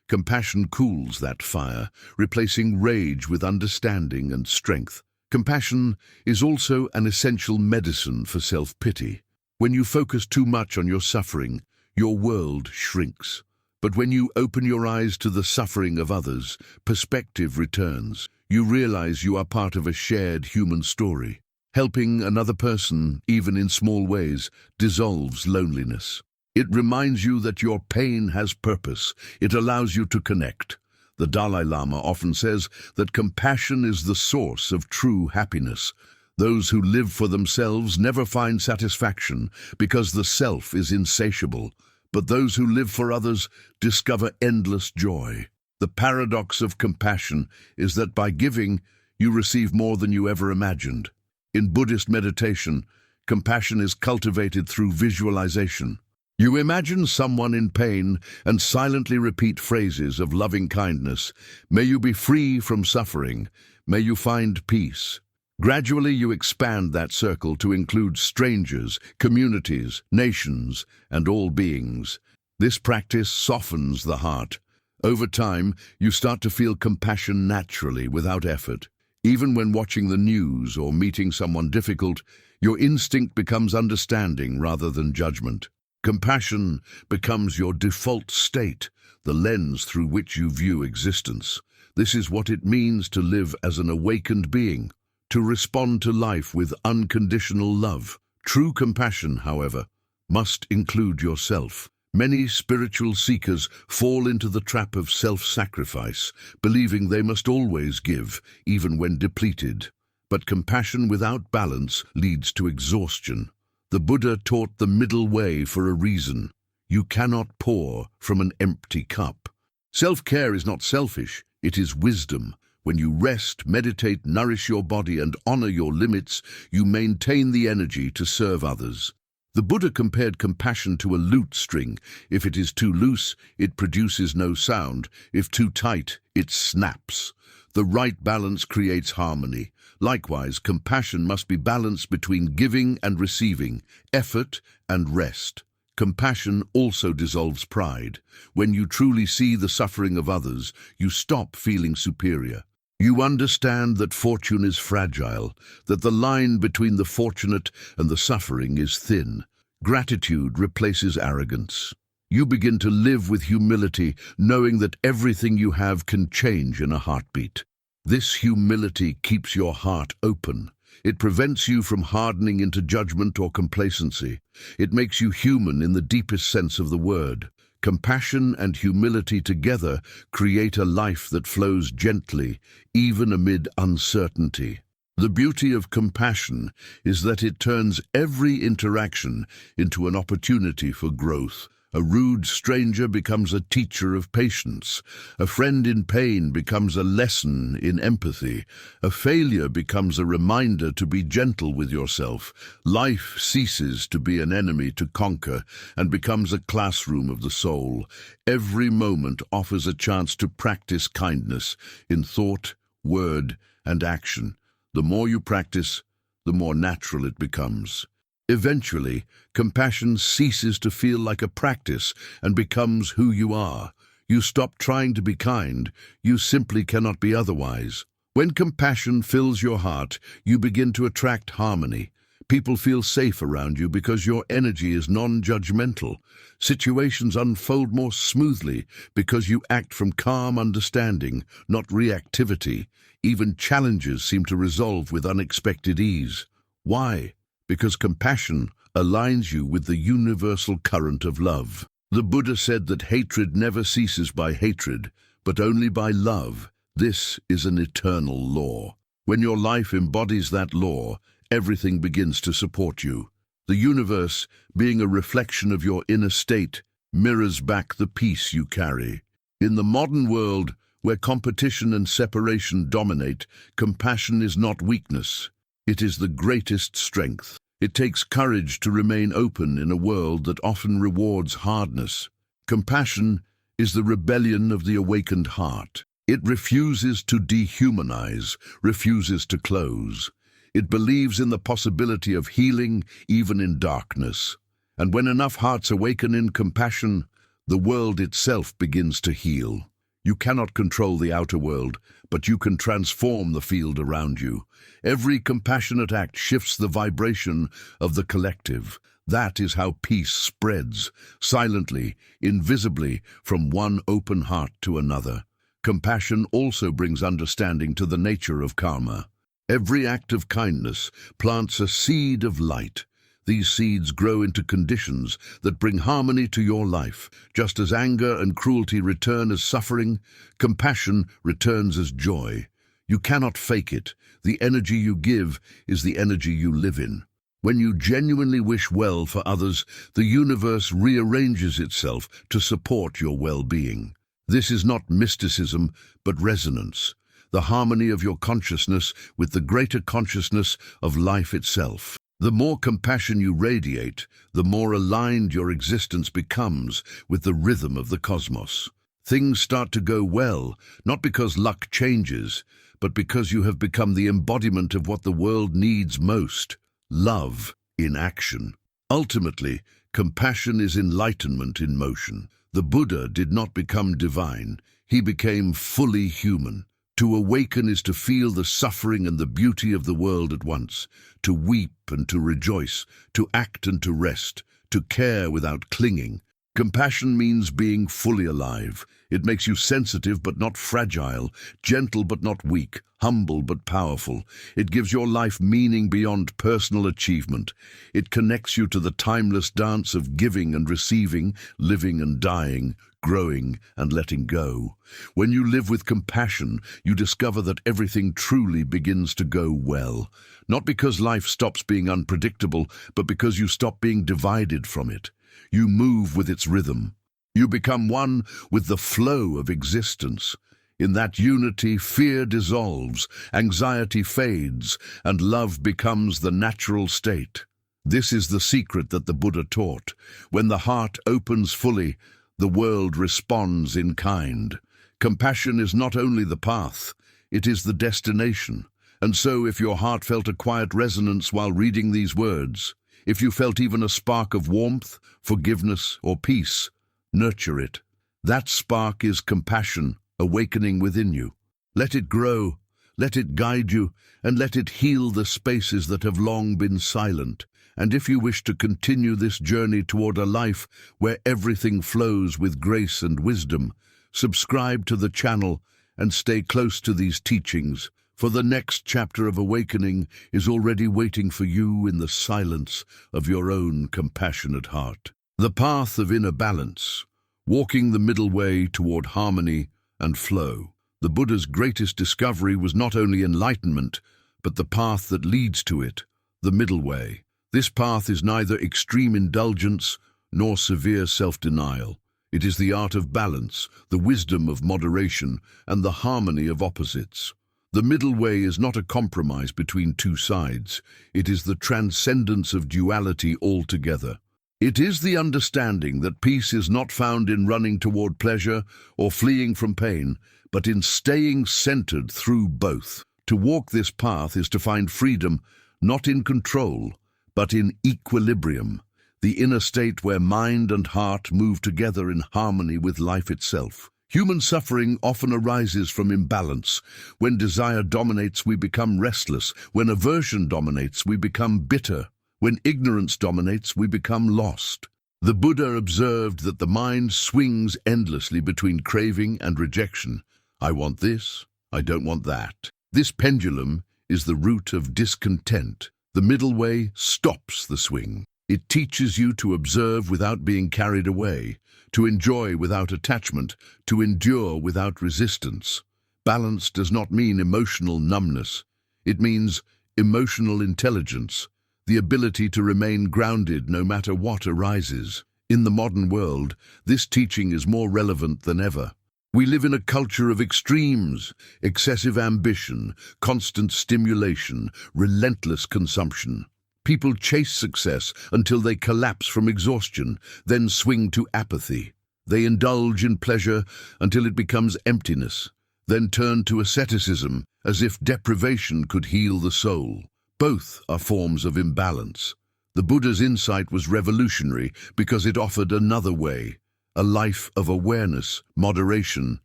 Speaker 1: Compassion cools that fire, replacing rage with understanding and strength. Compassion is also an essential medicine for self-pity. When you focus too much on your suffering, your world shrinks. But when you open your eyes to the suffering of others, perspective returns. You realize you are part of a shared human story. Helping another person, even in small ways, dissolves loneliness. It reminds you that your pain has purpose. It allows you to connect. The Dalai Lama often says that compassion is the source of true happiness. Those who live for themselves never find satisfaction because the self is insatiable. But those who live for others discover endless joy. The paradox of compassion is that by giving, you receive more than you ever imagined. In Buddhist meditation, compassion is cultivated through visualization. You imagine someone in pain and silently repeat phrases of loving kindness. May you be free from suffering. May you find peace. Gradually, you expand that circle to include strangers, communities, nations, and all beings. This practice softens the heart. Over time, you start to feel compassion naturally, without effort. Even when watching the news or meeting someone difficult, your instinct becomes understanding rather than judgment. Compassion becomes your default state, the lens through which you view existence. This is what it means to live as an awakened being, to respond to life with unconditional love. True compassion, however, must include yourself. Many spiritual seekers fall into the trap of self-sacrifice, believing they must always give, even when depleted. But compassion without balance leads to exhaustion. The Buddha taught the middle way for a reason. You cannot pour from an empty cup. Self-care is not selfish, it is wisdom. When you rest, meditate, nourish your body, and honor your limits, you maintain the energy to serve others. The Buddha compared compassion to a lute string. If it is too loose, it produces no sound. If too tight, it snaps. The right balance creates harmony. Likewise, compassion must be balanced between giving and receiving, effort and rest. Compassion also dissolves pride. When you truly see the suffering of others, you stop feeling superior. You understand that fortune is fragile, that the line between the fortunate and the suffering is thin. Gratitude replaces arrogance. You begin to live with humility, knowing that everything you have can change in a heartbeat. This humility keeps your heart open. It prevents you from hardening into judgment or complacency. It makes you human in the deepest sense of the word. Compassion and humility together create a life that flows gently, even amid uncertainty. The beauty of compassion is that it turns every interaction into an opportunity for growth. A rude stranger becomes a teacher of patience. A friend in pain becomes a lesson in empathy. A failure becomes a reminder to be gentle with yourself. Life ceases to be an enemy to conquer and becomes a classroom of the soul. Every moment offers a chance to practice kindness in thought, word, and action. The more you practice, the more natural it becomes. Eventually, compassion ceases to feel like a practice and becomes who you are. You stop trying to be kind, you simply cannot be otherwise. When compassion fills your heart, you begin to attract harmony. People feel safe around you because your energy is non-judgmental. Situations unfold more smoothly because you act from calm understanding, not reactivity. Even challenges seem to resolve with unexpected ease. Why? Because compassion aligns you with the universal current of love. The Buddha said that hatred never ceases by hatred, but only by love. This is an eternal law. When your life embodies that law, everything begins to support you. The universe, being a reflection of your inner state, mirrors back the peace you carry. In the modern world, Where competition and separation dominate, compassion is not weakness. It is the greatest strength. It takes courage to remain open in a world that often rewards hardness. Compassion is the rebellion of the awakened heart. It refuses to dehumanize, refuses to close. It believes in the possibility of healing even in darkness. And when enough hearts awaken in compassion, the world itself begins to heal. You cannot control the outer world, but you can transform the field around you. Every compassionate act shifts the vibration of the collective. That is how peace spreads, silently, invisibly, from one open heart to another. Compassion also brings understanding to the nature of karma. Every act of kindness plants a seed of light. These seeds grow into conditions that bring harmony to your life. Just as anger and cruelty return as suffering, compassion returns as joy. You cannot fake it. The energy you give is the energy you live in. When you genuinely wish well for others, the universe rearranges itself to support your well-being. This is not mysticism, but resonance, the harmony of your consciousness with the greater consciousness of life itself. The more compassion you radiate, the more aligned your existence becomes with the rhythm of the cosmos. Things start to go well, not because luck changes, but because you have become the embodiment of what the world needs most: love in action. Ultimately, compassion is enlightenment in motion. The Buddha did not become divine, he became fully human. To awaken is to feel the suffering and the beauty of the world at once, to weep and to rejoice, to act and to rest, to care without clinging. Compassion means being fully alive. It makes you sensitive but not fragile, gentle but not weak, humble but powerful. It gives your life meaning beyond personal achievement. It connects you to the timeless dance of giving and receiving, living and dying, growing and letting go. When you live with compassion, you discover that everything truly begins to go well. Not because life stops being unpredictable, but because you stop being divided from it. You move with its rhythm. You become one with the flow of existence. In that unity, fear dissolves, anxiety fades, and love becomes the natural state. This is the secret that the Buddha taught. When the heart opens fully, the world responds in kind. Compassion is not only the path, it is the destination. And so, if your heart felt a quiet resonance while reading these words, if you felt even a spark of warmth, forgiveness, or peace, nurture it. That spark is compassion awakening within you. Let it grow, let it guide you, and let it heal the spaces that have long been silent. And if you wish to continue this journey toward a life where everything flows with grace and wisdom, subscribe to the channel and stay close to these teachings, for the next chapter of awakening is already waiting for you in the silence of your own compassionate heart. The path of inner balance, walking the middle way toward harmony and flow. The Buddha's greatest discovery was not only enlightenment, but the path that leads to it, the middle way. This path is neither extreme indulgence nor severe self-denial. It is the art of balance, the wisdom of moderation, and the harmony of opposites. The middle way is not a compromise between two sides. It is the transcendence of duality altogether. It is the understanding that peace is not found in running toward pleasure or fleeing from pain, but in staying centered through both. To walk this path is to find freedom, not in control, but in equilibrium, the inner state where mind and heart move together in harmony with life itself. Human suffering often arises from imbalance. When desire dominates, we become restless. When aversion dominates, we become bitter. When ignorance dominates, we become lost. The Buddha observed that the mind swings endlessly between craving and rejection. I want this, I don't want that. This pendulum is the root of discontent. The middle way stops the swing. It teaches you to observe without being carried away, to enjoy without attachment, to endure without resistance. Balance does not mean emotional numbness. It means emotional intelligence, the ability to remain grounded no matter what arises. In the modern world, this teaching is more relevant than ever. We live in a culture of extremes, excessive ambition, constant stimulation, relentless consumption. People chase success until they collapse from exhaustion, then swing to apathy. They indulge in pleasure until it becomes emptiness, then turn to asceticism as if deprivation could heal the soul. Both are forms of imbalance. The Buddha's insight was revolutionary because it offered another way, a life of awareness, moderation,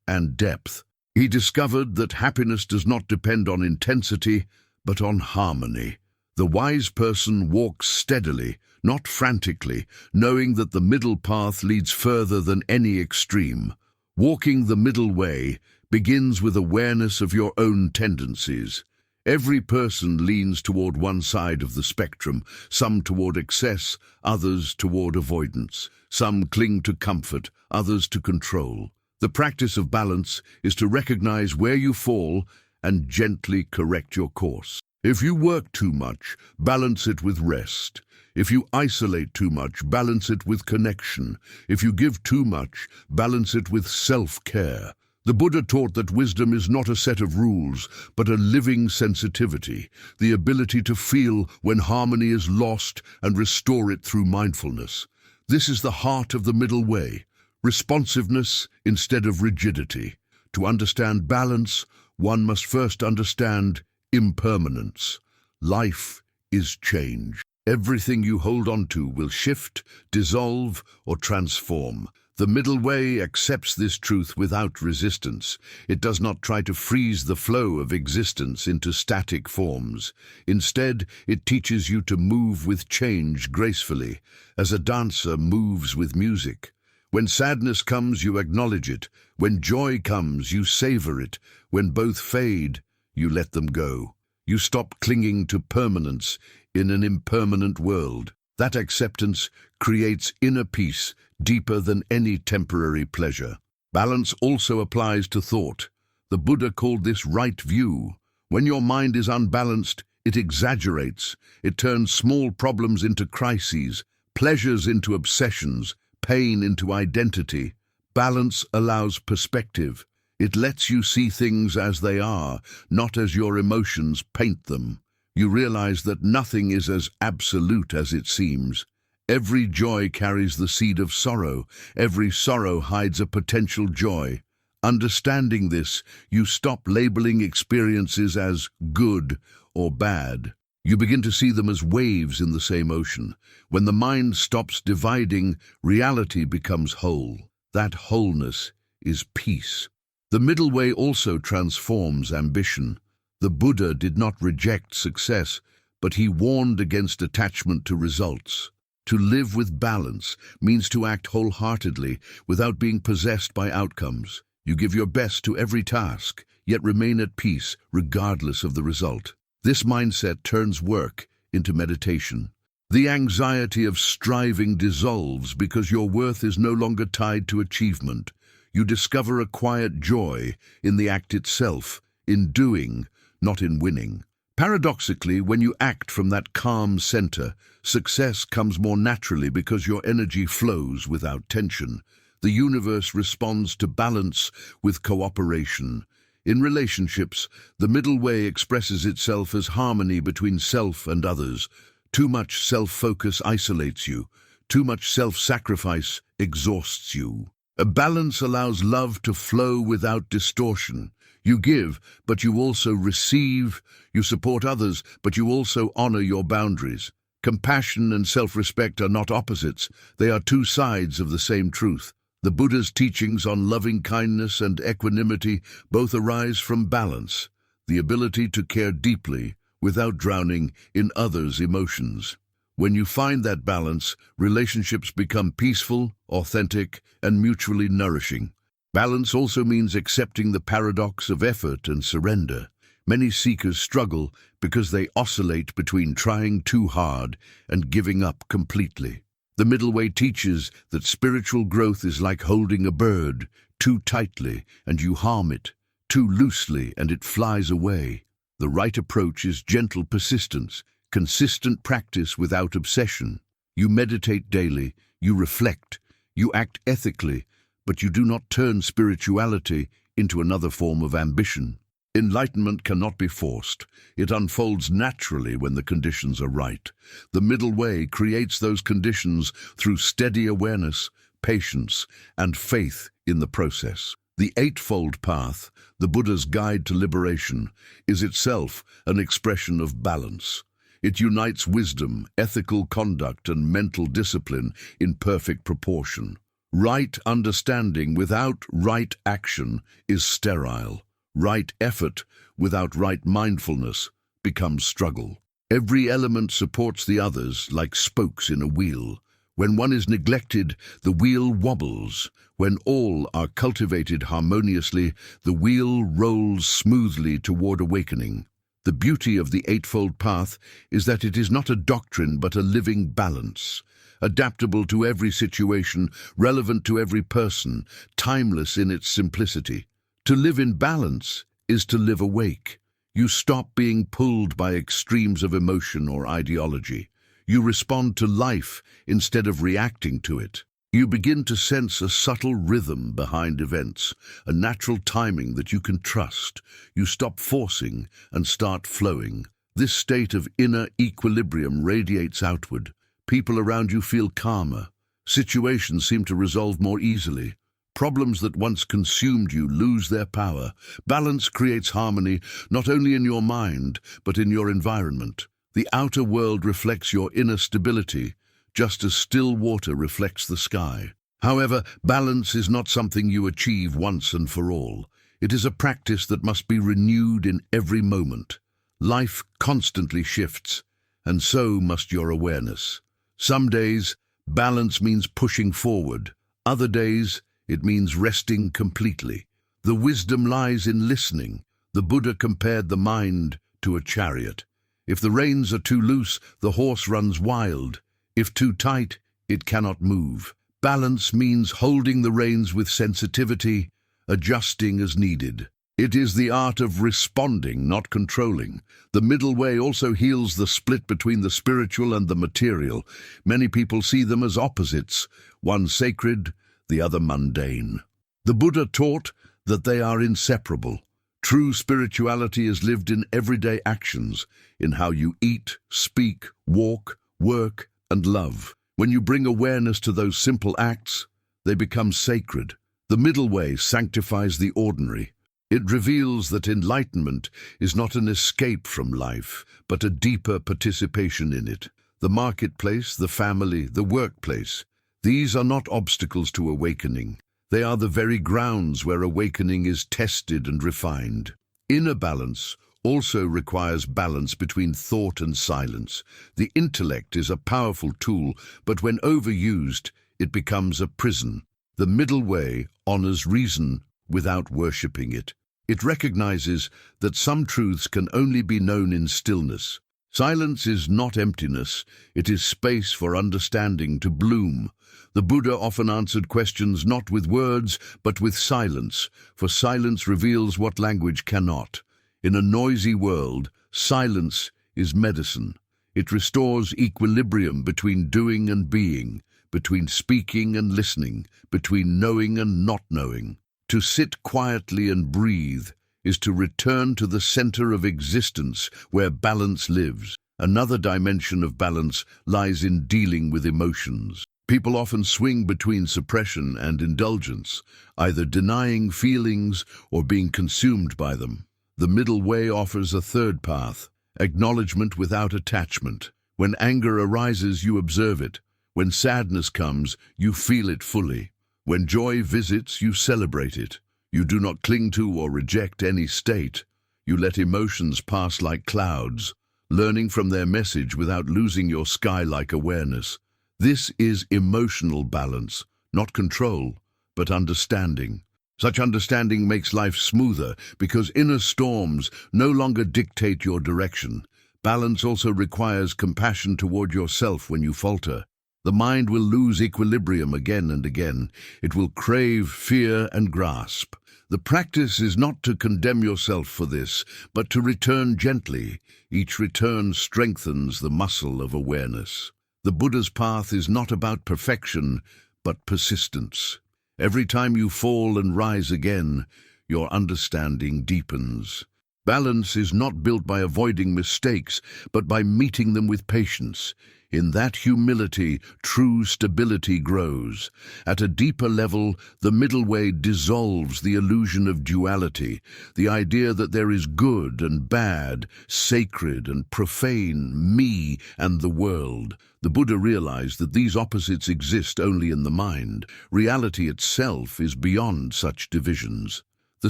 Speaker 1: and depth. He discovered that happiness does not depend on intensity, but on harmony. The wise person walks steadily, not frantically, knowing that the middle path leads further than any extreme. Walking the middle way begins with awareness of your own tendencies. Every person leans toward one side of the spectrum, some toward excess, others toward avoidance. Some cling to comfort, others to control. The practice of balance is to recognize where you fall and gently correct your course. If you work too much, balance it with rest. If you isolate too much, balance it with connection. If you give too much, balance it with self-care. The Buddha taught that wisdom is not a set of rules, but a living sensitivity, the ability to feel when harmony is lost and restore it through mindfulness. This is the heart of the middle way, responsiveness instead of rigidity. To understand balance, one must first understand impermanence. Life is change. Everything you hold on to will shift, dissolve, or transform. The middle way accepts this truth without resistance. It does not try to freeze the flow of existence into static forms. Instead, it teaches you to move with change gracefully, as a dancer moves with music. When sadness comes, you acknowledge it. When joy comes, you savor it. When both fade, you let them go. You stop clinging to permanence in an impermanent world. That acceptance creates inner peace deeper than any temporary pleasure. Balance also applies to thought. The Buddha called this right view. When your mind is unbalanced, it exaggerates. It turns small problems into crises, pleasures into obsessions, pain into identity. Balance allows perspective. It lets you see things as they are, not as your emotions paint them. You realize that nothing is as absolute as it seems. Every joy carries the seed of sorrow. Every sorrow hides a potential joy. Understanding this, you stop labeling experiences as good or bad. You begin to see them as waves in the same ocean. When the mind stops dividing, reality becomes whole. That wholeness is peace. The middle way also transforms ambition. The Buddha did not reject success, but he warned against attachment to results. To live with balance means to act wholeheartedly without being possessed by outcomes. You give your best to every task, yet remain at peace regardless of the result. This mindset turns work into meditation. The anxiety of striving dissolves because your worth is no longer tied to achievement. You discover a quiet joy in the act itself, in doing, not in winning. Paradoxically, when you act from that calm center, success comes more naturally because your energy flows without tension. The universe responds to balance with cooperation. In relationships, the middle way expresses itself as harmony between self and others. Too much self-focus isolates you. Too much self-sacrifice exhausts you. A balance allows love to flow without distortion. You give, but you also receive. You support others, but you also honor your boundaries. Compassion and self-respect are not opposites. They are two sides of the same truth. The Buddha's teachings on loving kindness and equanimity both arise from balance, the ability to care deeply without drowning in others' emotions. When you find that balance, relationships become peaceful, authentic, and mutually nourishing. Balance also means accepting the paradox of effort and surrender. Many seekers struggle because they oscillate between trying too hard and giving up completely. The middle way teaches that spiritual growth is like holding a bird too tightly and you harm it, too loosely and it flies away. The right approach is gentle persistence, consistent practice without obsession. You meditate daily, you reflect, you act ethically, but you do not turn spirituality into another form of ambition. Enlightenment cannot be forced. It unfolds naturally when the conditions are right. The middle way creates those conditions through steady awareness, patience, and faith in the process. The Eightfold Path, the Buddha's guide to liberation, is itself an expression of balance. It unites wisdom, ethical conduct, and mental discipline in perfect proportion. Right understanding without right action is sterile. Right effort without right mindfulness becomes struggle. Every element supports the others like spokes in a wheel. When one is neglected, the wheel wobbles. When all are cultivated harmoniously, the wheel rolls smoothly toward awakening. The beauty of the Eightfold Path is that it is not a doctrine but a living balance, adaptable to every situation, relevant to every person, timeless in its simplicity. To live in balance is to live awake. You stop being pulled by extremes of emotion or ideology. You respond to life instead of reacting to it. You begin to sense a subtle rhythm behind events, a natural timing that you can trust. You stop forcing and start flowing. This state of inner equilibrium radiates outward. People around you feel calmer. Situations seem to resolve more easily. Problems that once consumed you lose their power. Balance creates harmony not only in your mind, but in your environment. The outer world reflects your inner stability, just as still water reflects the sky. However, balance is not something you achieve once and for all. It is a practice that must be renewed in every moment. Life constantly shifts, and so must your awareness. Some days, balance means pushing forward. Other days, it means resting completely. The wisdom lies in listening. The Buddha compared the mind to a chariot. If the reins are too loose, the horse runs wild. If too tight, it cannot move. Balance means holding the reins with sensitivity, adjusting as needed. It is the art of responding, not controlling. The middle way also heals the split between the spiritual and the material. Many people see them as opposites, one sacred, the other mundane. The Buddha taught that they are inseparable. True spirituality is lived in everyday actions, in how you eat, speak, walk, work, and love. When you bring awareness to those simple acts, they become sacred. The middle way sanctifies the ordinary. It reveals that enlightenment is not an escape from life, but a deeper participation in it. The marketplace, the family, the workplace, these are not obstacles to awakening. They are the very grounds where awakening is tested and refined. Inner balance also requires balance between thought and silence. The intellect is a powerful tool, but when overused, it becomes a prison. The middle way honors reason without worshipping it. It recognizes that some truths can only be known in stillness. Silence is not emptiness, it is space for understanding to bloom. The Buddha often answered questions not with words, but with silence, for silence reveals what language cannot. In a noisy world, silence is medicine. It restores equilibrium between doing and being, between speaking and listening, between knowing and not knowing. To sit quietly and breathe is to return to the center of existence where balance lives. Another dimension of balance lies in dealing with emotions. People often swing between suppression and indulgence, either denying feelings or being consumed by them. The middle way offers a third path, acknowledgement without attachment. When anger arises, you observe it. When sadness comes, you feel it fully. When joy visits, you celebrate it. You do not cling to or reject any state. You let emotions pass like clouds, learning from their message without losing your sky-like awareness. This is emotional balance, not control, but understanding. Such understanding makes life smoother because inner storms no longer dictate your direction. Balance also requires compassion toward yourself when you falter. The mind will lose equilibrium again and again. It will crave, fear, and grasp. The practice is not to condemn yourself for this, but to return gently. Each return strengthens the muscle of awareness. The Buddha's path is not about perfection, but persistence. Every time you fall and rise again, your understanding deepens. Balance is not built by avoiding mistakes, but by meeting them with patience. In that humility, true stability grows. At a deeper level, the middle way dissolves the illusion of duality, the idea that there is good and bad, sacred and profane, me and the world. The Buddha realized that these opposites exist only in the mind. Reality itself is beyond such divisions. The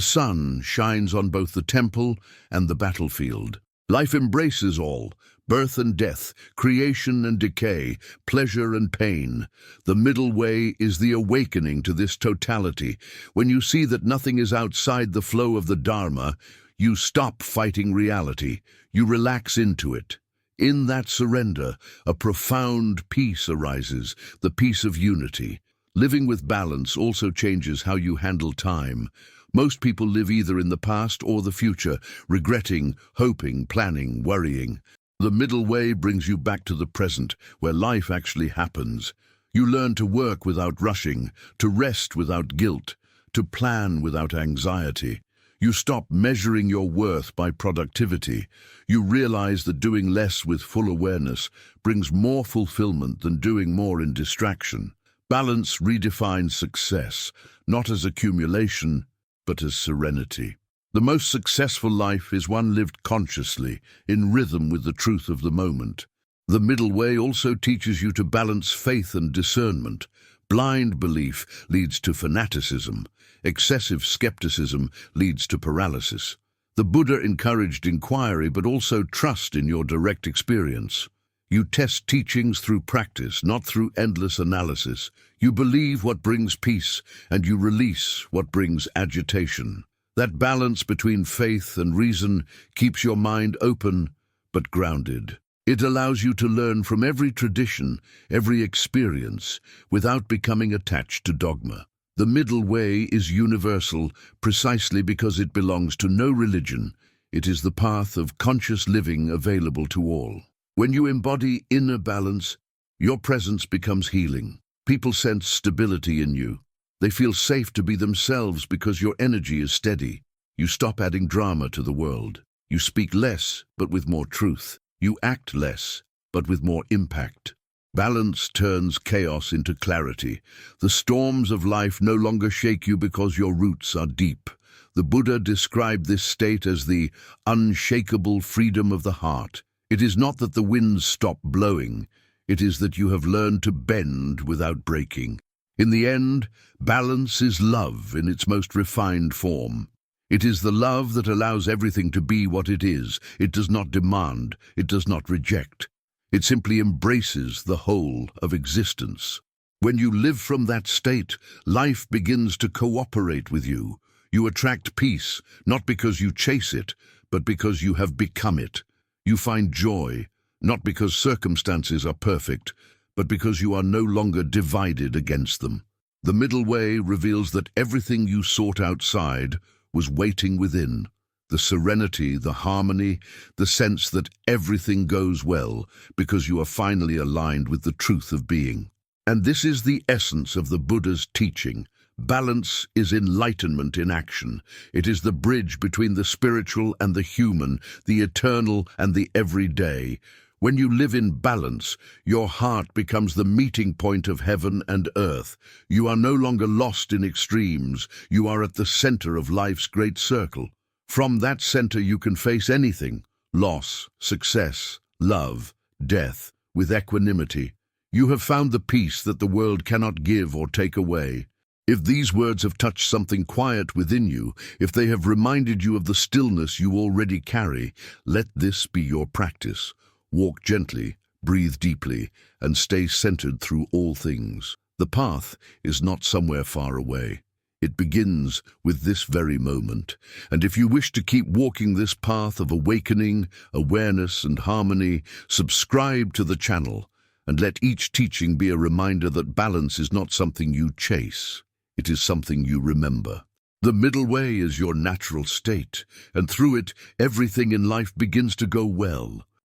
Speaker 1: sun shines on both the temple and the battlefield. Life embraces all, birth and death, creation and decay, pleasure and pain. The middle way is the awakening to this totality. When you see that nothing is outside the flow of the Dharma, you stop fighting reality. You relax into it. In that surrender, a profound peace arises, the peace of unity. Living with balance also changes how you handle time. Most people live either in the past or the future, regretting, hoping, planning, worrying. The middle way brings you back to the present, where life actually happens. You learn to work without rushing, to rest without guilt, to plan without anxiety. You stop measuring your worth by productivity. You realize that doing less with full awareness brings more fulfillment than doing more in distraction. Balance redefines success, not as accumulation, but as serenity. The most successful life is one lived consciously, in rhythm with the truth of the moment. The middle way also teaches you to balance faith and discernment. Blind belief leads to fanaticism. Excessive skepticism leads to paralysis. The Buddha encouraged inquiry but also trust in your direct experience. You test teachings through practice, not through endless analysis. You believe what brings peace, and you release what brings agitation. That balance between faith and reason keeps your mind open but grounded. It allows you to learn from every tradition, every experience, without becoming attached to dogma. The middle way is universal precisely because it belongs to no religion. It is the path of conscious living available to all. When you embody inner balance, your presence becomes healing. People sense stability in you. They feel safe to be themselves because your energy is steady. You stop adding drama to the world. You speak less, but with more truth. You act less, but with more impact. Balance turns chaos into clarity. The storms of life no longer shake you because your roots are deep. The Buddha described this state as the unshakable freedom of the heart. It is not that the winds stop blowing. It is that you have learned to bend without breaking. In the end, balance is love in its most refined form. It is the love that allows everything to be what it is. It does not demand. It does not reject. It simply embraces the whole of existence. When you live from that state, life begins to cooperate with you. You attract peace, not because you chase it, but because you have become it. You find joy, not because circumstances are perfect, but because you are no longer divided against them. The middle way reveals that everything you sought outside was waiting within. The serenity, the harmony, the sense that everything goes well because you are finally aligned with the truth of being. And this is the essence of the Buddha's teaching. Balance is enlightenment in action. It is the bridge between the spiritual and the human, the eternal and the everyday. When you live in balance, your heart becomes the meeting point of heaven and earth. You are no longer lost in extremes. You are at the center of life's great circle. From that center you can face anything, loss, success, love, death, with equanimity. You have found the peace that the world cannot give or take away. If these words have touched something quiet within you, if they have reminded you of the stillness you already carry, let this be your practice. Walk gently, breathe deeply, and stay centered through all things. The path is not somewhere far away. It begins with this very moment. And if you wish to keep walking this path of awakening, awareness, and harmony, subscribe to the channel, and let each teaching be a reminder that balance is not something you chase. It is something you remember. The middle way is your natural state, and through it, everything in life begins to go well.